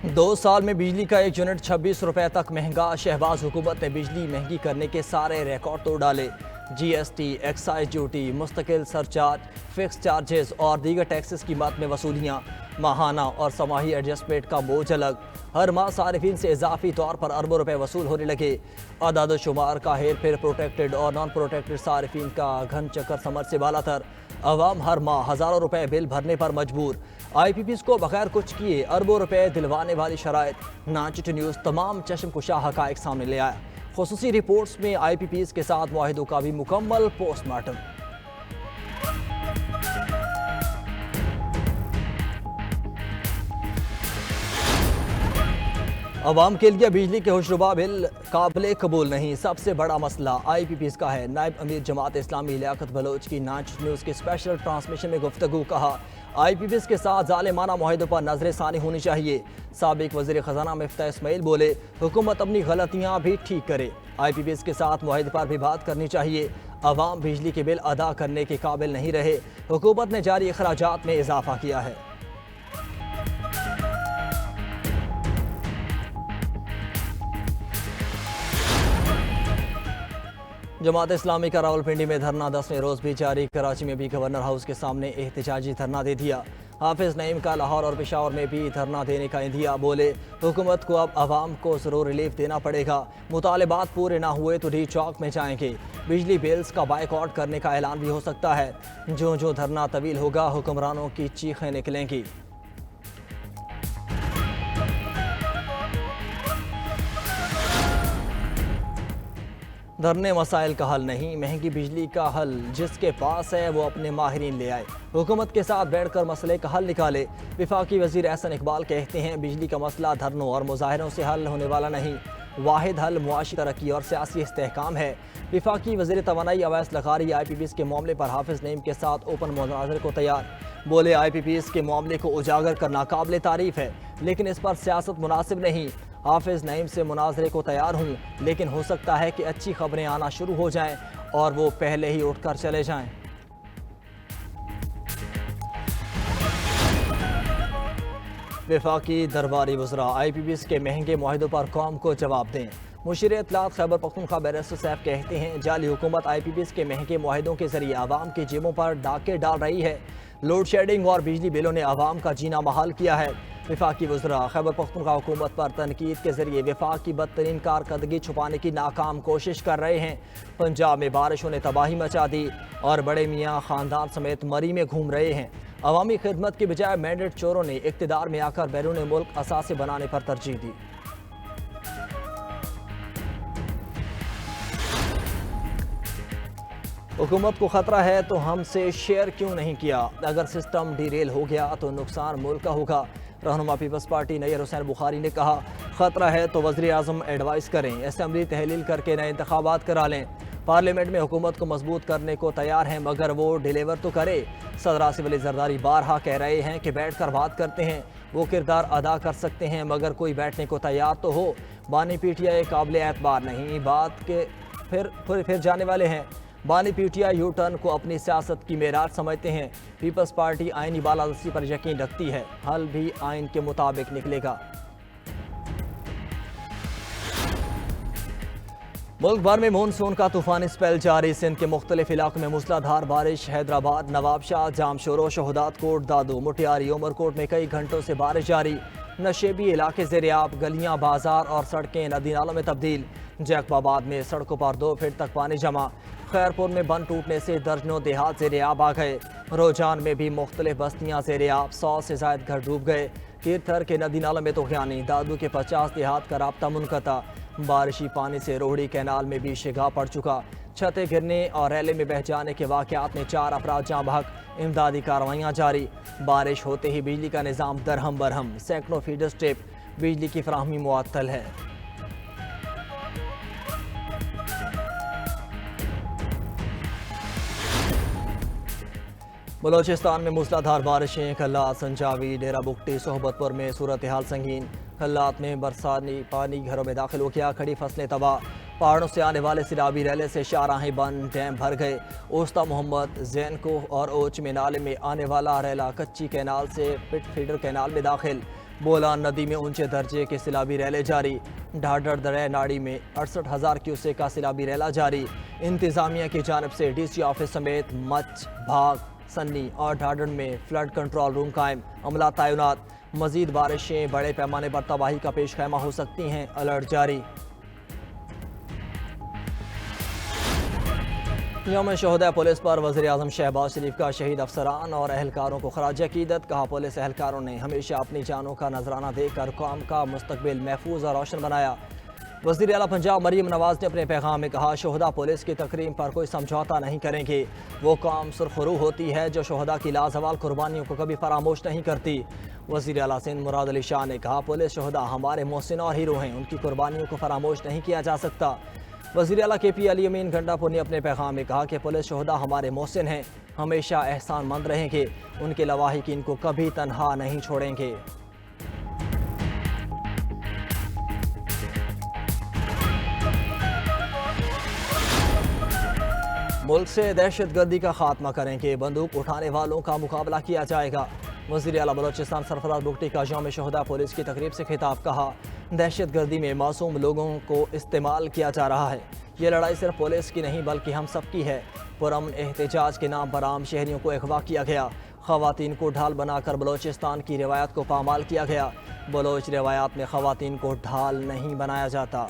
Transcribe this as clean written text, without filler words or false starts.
2 سال میں بجلی کا 1 یونٹ 26 روپے تک مہنگا۔ شہباز حکومت نے بجلی مہنگی کرنے کے سارے ریکارڈ توڑ ڈالے۔ جی ایس ٹی، ایکسائز ڈیوٹی، مستقل سرچارج، فکس چارجز اور دیگر ٹیکسز کی مد میں وصولیاں، ماہانہ اور سماہی ایڈجسٹمنٹ کا بوجھ الگ۔ ہر ماہ صارفین سے اضافی طور پر اربوں روپے وصول ہونے لگے۔ اعداد و شمار کا ہیر پھیر، پروٹیکٹڈ اور نان پروٹیکٹڈ صارفین کا گھن چکر سمر سے بالا تر۔ عوام ہر ماہ ہزاروں روپے بل بھرنے پر مجبور۔ آئی پی پیز کو بغیر کچھ کیے اربوں روپے دلوانے والی شرائط۔ نانچٹ نیوز تمام چشم کشا حقائق سامنے لے آیا۔ خصوصی رپورٹس میں آئی پی پیز کے ساتھ معاہدوں کا بھی مکمل پوسٹ مارٹم۔ عوام کے لیے بجلی کے ہوشربا بل قابل قبول نہیں۔ سب سے بڑا مسئلہ آئی پی پیز کا ہے۔ نائب امیر جماعت اسلامی لیاقت بلوچ کی نانچٹ نیوز کے اسپیشل ٹرانسمیشن میں گفتگو۔ کہا آئی پی پیز کے ساتھ ظالمانہ معاہدوں پر نظر ثانی ہونی چاہیے۔ سابق وزیر خزانہ مفتاح اسماعیل بولے حکومت اپنی غلطیاں بھی ٹھیک کرے۔ آئی پی پیز کے ساتھ معاہدے پر بھی بات کرنی چاہیے۔ عوام بجلی کے بل ادا کرنے کے قابل نہیں رہے۔ حکومت نے جاری اخراجات میں اضافہ کیا ہے۔ جماعت اسلامی کا راولپنڈی میں دھرنا 10ویں روز بھی جاری۔ کراچی میں بھی گورنر ہاؤس کے سامنے احتجاجی دھرنا دے دیا۔ حافظ نعیم کا لاہور اور پشاور میں بھی دھرنا دینے کا اندیا۔ بولے حکومت کو اب عوام کو ضرور ریلیف دینا پڑے گا۔ مطالبات پورے نہ ہوئے تو ڈی چوک میں جائیں گے۔ بجلی بلز کا بائیکاٹ کرنے کا اعلان بھی ہو سکتا ہے۔ جو دھرنا طویل ہوگا حکمرانوں کی چیخیں نکلیں گی۔ دھرنے مسائل کا حل نہیں، مہنگی بجلی کا حل جس کے پاس ہے وہ اپنے ماہرین لے آئے، حکومت کے ساتھ بیٹھ کر مسئلے کا حل نکالے۔ وفاقی وزیر احسن اقبال کہتے ہیں بجلی کا مسئلہ دھرنوں اور مظاہروں سے حل ہونے والا نہیں، واحد حل معاشی ترقی اور سیاسی استحکام ہے۔ وفاقی وزیر توانائی اویس لغاری آئی پی پیز کے معاملے پر حافظ نعیم کے ساتھ اوپن مناظرے کو تیار۔ بولے آئی پی پیز کے معاملے کو اجاگر کرنا قابل تعریف ہے لیکن اس پر سیاست مناسب نہیں۔ حافظ نعیم سے مناظرے کو تیار ہوں لیکن ہو سکتا ہے کہ اچھی خبریں آنا شروع ہو جائیں اور وہ پہلے ہی اٹھ کر چلے جائیں۔ وفاقی درباری وزراء آئی پی پیز کے مہنگے معاہدوں پر قوم کو جواب دیں۔ مشیر اطلاعات خیبر پختونخوا بیرسٹر سیف کہتے ہیں جعلی حکومت آئی پی پیز کے مہنگے معاہدوں کے ذریعے عوام کی جیبوں پر ڈاکے ڈال رہی ہے۔ لوڈ شیڈنگ اور بجلی بلوں نے عوام کا جینا محال کیا ہے۔ وفاقی وزراء خیبر پختونخوا حکومت پر تنقید کے ذریعے وفاق کی بدترین کارکردگی چھپانے کی ناکام کوشش کر رہے ہیں۔ پنجاب میں بارشوں نے تباہی مچا دی اور بڑے میاں خاندان سمیت مری میں گھوم رہے ہیں۔ عوامی خدمت کی بجائے مینڈیٹ چوروں نے اقتدار میں آ کر بیرون ملک اثاثے بنانے پر ترجیح دی۔ حکومت کو خطرہ ہے تو ہم سے شیئر کیوں نہیں کیا؟ اگر سسٹم ڈی ریل ہو گیا تو نقصان ملک کا ہوگا۔ رہنما پیپلز پارٹی نیئر حسین بخاری نے کہا خطرہ ہے تو وزیر اعظم ایڈوائز کریں، اسمبلی تحلیل کر کے نئے انتخابات کرا لیں۔ پارلیمنٹ میں حکومت کو مضبوط کرنے کو تیار ہیں مگر وہ ڈیلیور تو کرے۔ صدر آصف علی زرداری بارہا کہہ رہے ہیں کہ بیٹھ کر بات کرتے ہیں، وہ کردار ادا کر سکتے ہیں مگر کوئی بیٹھنے کو تیار تو ہو۔ بانی پی ٹی آئی قابل اعتبار نہیں، بات کے پھر جانے والے ہیں۔ بانی P T I you turn کو اپنی سیاست کی معیار سمجھتے ہیں۔ پیپلز پارٹی آئینی بالادستی پر یقین رکھتی ہے، حل بھی آئین کے مطابق نکلے گا۔ ملک بھر میں مونسون کا طوفانی اسپیل جاری، سندھ کے مختلف علاقوں میں موسلادھار بارش۔ حیدرآباد، نواب شاہ، جام شورو، شہداد کوٹ، دادو، مٹیاری، عمر کوٹ میں کئی گھنٹوں سے بارش جاری۔ نشیبی علاقے زیریاب، گلیاں، بازار اور سڑکیں ندی نالوں میں تبدیل۔ جیکب آباد میں سڑکوں پر 2 فٹ تک پانی جمع۔ خیرپور میں بند ٹوٹنے سے درجنوں دیہات زیریاب آ گئے۔ روجان میں بھی مختلف بستیاں زیریاب، 100 سے زائد گھر ڈوب گئے۔ کیرتھر کے ندی نالوں میں طغیانی، دادو کے 50 دیہات کا رابطہ منقطع۔ بارشی پانی سے روہڑی کینال میں بھی شگاف پڑ چکا۔ چھتیں گرنے اور ریلے میں بہہ جانے کے واقعات میں 4 افراد جاں بحق، امدادی کارروائیاں جاری۔ بارش ہوتے ہی بجلی کا نظام درہم برہم، سینکڑوں فیڈر اسٹرپ، بجلی کی فراہمی معطل ہے۔ بلوچستان میں موسلادھار بارشیں، کھلات، سنجاوی، ڈیرہ بگٹی، صحبت پور میں صورتحال سنگین۔ کھلات میں برساتی پانی گھروں میں داخل ہو گیا، کھڑی فصلیں تباہ۔ پہاڑوں سے آنے والے سیلابی ریلے سے شاہراہیں بند، ڈیم بھر گئے۔ اوستا محمد، زین کوہ اور اوچ میں نالے میں آنے والا ریلا کچی کینال سے پٹ فیڈر کینال میں داخل۔ بولان ندی میں اونچے درجے کے سیلابی ریلے جاری، ڈھاڈر دریا ناڑی میں 68,000 کیوسیک کا سیلابی ریلا جاری۔ انتظامیہ کی جانب سے ڈی سی آفس سمیت مچھ، بھاگ، سنی اور ڈھاڈر میں فلڈ کنٹرول روم قائم، عملہ تعینات۔ مزید بارشیں بڑے پیمانے پر تباہی کا پیش خیمہ ہو سکتی ہیں، الرٹ جاری۔ یوم شہداء پولیس پر وزیر اعظم شہباز شریف کا شہید افسران اور اہلکاروں کو خراج عقیدت۔ کہا پولیس اہلکاروں نے ہمیشہ اپنی جانوں کا نذرانہ دے کر قوم کا مستقبل محفوظ اور روشن بنایا۔ وزیر اعلیٰ پنجاب مریم نواز نے اپنے پیغام میں کہا، شہداء پولیس کی تکریم پر کوئی سمجھوتا نہیں کریں گے۔ وہ قوم سرخرو ہوتی ہے جو شہداء کی لازوال قربانیوں کو کبھی فراموش نہیں کرتی۔ وزیر اعلیٰ سندھ مراد علی شاہ نے کہا، پولیس شہداء ہمارے محسن اور ہیرو ہیں، ان کی قربانیوں کو فراموش نہیں کیا جا سکتا۔ وزیر اعلیٰ کے پی علی امین گھنٹا پور نے اپنے پیغام میں کہا کہ پولیس شہداء ہمارے محسن ہیں، ہمیشہ احسان مند رہیں گے، ان کے لواحقین کو کبھی تنہا نہیں چھوڑیں گے۔ ملک سے دہشت گردی کا خاتمہ کریں گے، بندوق اٹھانے والوں کا مقابلہ کیا جائے گا۔ وزیر اعلیٰ بلوچستان سرفراز بگٹی کا یوم شہداء پولیس کی تقریب سے خطاب۔ کہا، دہشت گردی میں معصوم لوگوں کو استعمال کیا جا رہا ہے، یہ لڑائی صرف پولیس کی نہیں بلکہ ہم سب کی ہے۔ پرامن احتجاج کے نام پر عام شہریوں کو اغوا کیا گیا، خواتین کو ڈھال بنا کر بلوچستان کی روایت کو پامال کیا گیا۔ بلوچ روایات میں خواتین کو ڈھال نہیں بنایا جاتا۔